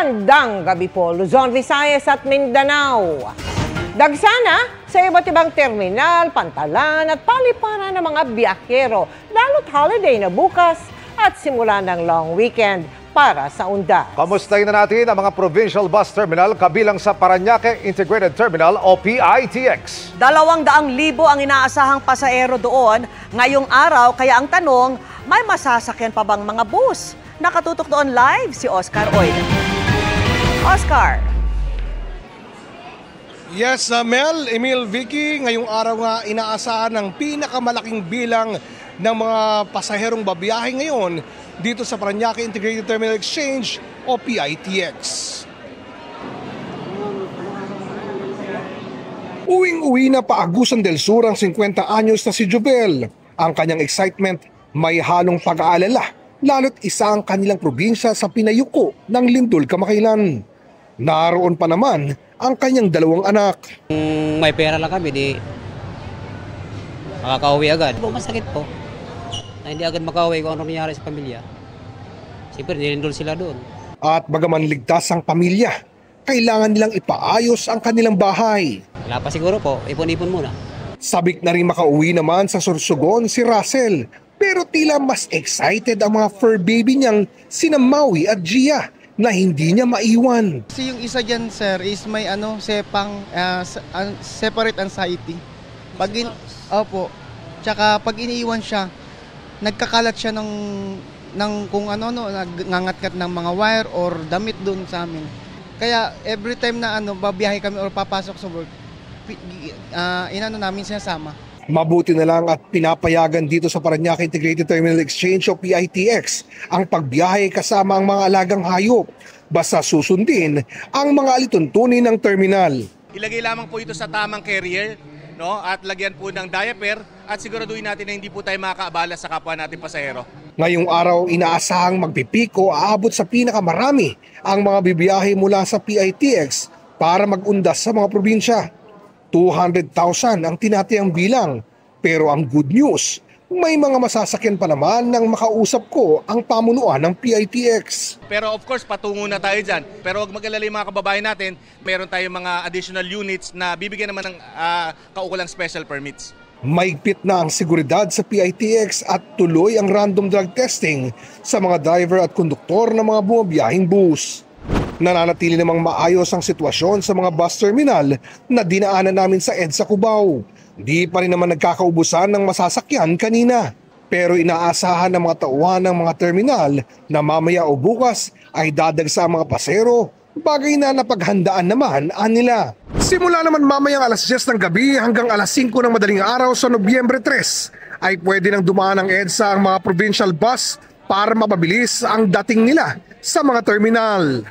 Magandang gabi po, Luzon, Visayas at Mindanao. Dagsana sa iba't ibang terminal, pantalan at paliparan ng mga biyahero, lalo't holiday na bukas at simula ng long weekend para sa UNDAS. Kamustahin na natin ang mga provincial bus terminal kabilang sa Parañaque Integrated Terminal o PITX. 200,000 ang inaasahang pasahero doon ngayong araw, kaya ang tanong, may masasakyan pa bang mga bus? Nakatutok doon live si Oscar Oy. Oscar. Yes, Mel, Emil, Vicky, ngayong araw nga inaasahan ng pinakamalaking bilang ng mga pasaherong babiyahe ngayon dito sa Parañaque Integrated Terminal Exchange o PITX. Uwing-uwi na pa Agusan del Sur ang 50 anyos na si Jubel. Ang kanyang excitement may halong pag-aalala, lalo't isa ang kanilang probinsya sa pinayuko ng lindol kamakailan. Naroon pa naman ang kanyang 2 anak. May pera lang kami, di makakauwi agad. Masakit po na hindi agad makauwi kung ano nangyari sa pamilya. Siyempre, nilindol sila doon. At bagaman ligtas ang pamilya, kailangan nilang ipaayos ang kanilang bahay. Wala pa siguro po, ipon-ipon muna. Sabik na rin makauwi naman sa Sorsogon si Russell, pero tila mas excited ang mga fur baby niyang sina Maui at Gia na hindi niya maiwan. Kasi yung isa dyan, sir, is may separate anxiety. Opo. Tsaka pag iniiwan siya, nagkakalat siya ng kung ano, nangangat-ngat ng mga wire or damit doon sa amin. Kaya every time na babiyahe kami or papasok sa work, namin sinasama. Mabuti na lang at pinapayagan dito sa Parañaque Integrated Terminal Exchange o PITX ang pagbiyahe kasama ang mga alagang hayop. Basta susundin ang mga alituntunin ng terminal. Ilagay lamang po ito sa tamang carrier, no? At lagyan po ng diaper at siguraduhin natin na hindi po tayo makakaabala sa kapwa natin pasahero. Ngayong araw, inaasahang magpipiko aabot sa pinakamarami ang mga bibiyahe mula sa PITX para mag-undas sa mga probinsya. 200,000 ang tinatayang bilang. Pero ang good news, may mga masasakyan pa naman nang makausap ko ang pamunuan ng PITX. Pero of course, patungo na tayo dyan. Pero huwag mag-alala yung mga kababayan natin, meron tayong mga additional units na bibigyan naman ng kaukulang special permits. Maigpit na ang seguridad sa PITX at tuloy ang random drug testing sa mga driver at konduktor ng mga bumabiyahing bus. Nananatili namang maayos ang sitwasyon sa mga bus terminal na dinaanan namin sa EDSA Cubao. Di pa rin naman nagkakaubusan ng masasakyan kanina. Pero inaasahan ng mga tauhan ng mga terminal na mamaya o bukas ay dadagsa ang mga pasero, bagay na napaghandaan naman nila. Simula naman mamayang alas 10 ng gabi hanggang alas 5 ng madaling araw sa Nobyembre 3 ay pwede nang dumaan ng EDSA ang mga provincial bus para mapabilis ang dating nila sa mga terminal.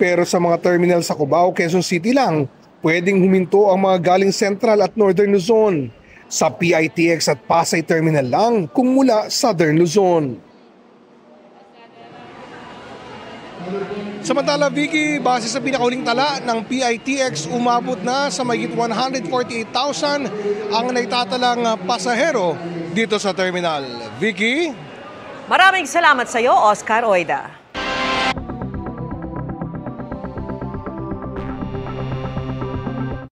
Pero sa mga terminal sa Cubao, Quezon City lang, pwedeng huminto ang mga galing Central at Northern Luzon. Sa PITX at Pasay Terminal lang kung mula Southern Luzon. Samantala, Vicky, base sa pinakauling tala ng PITX, umabot na sa mahigit 148,000 ang naitatalang pasahero dito sa terminal. Vicky? Maraming salamat sa iyo, Oscar Oida.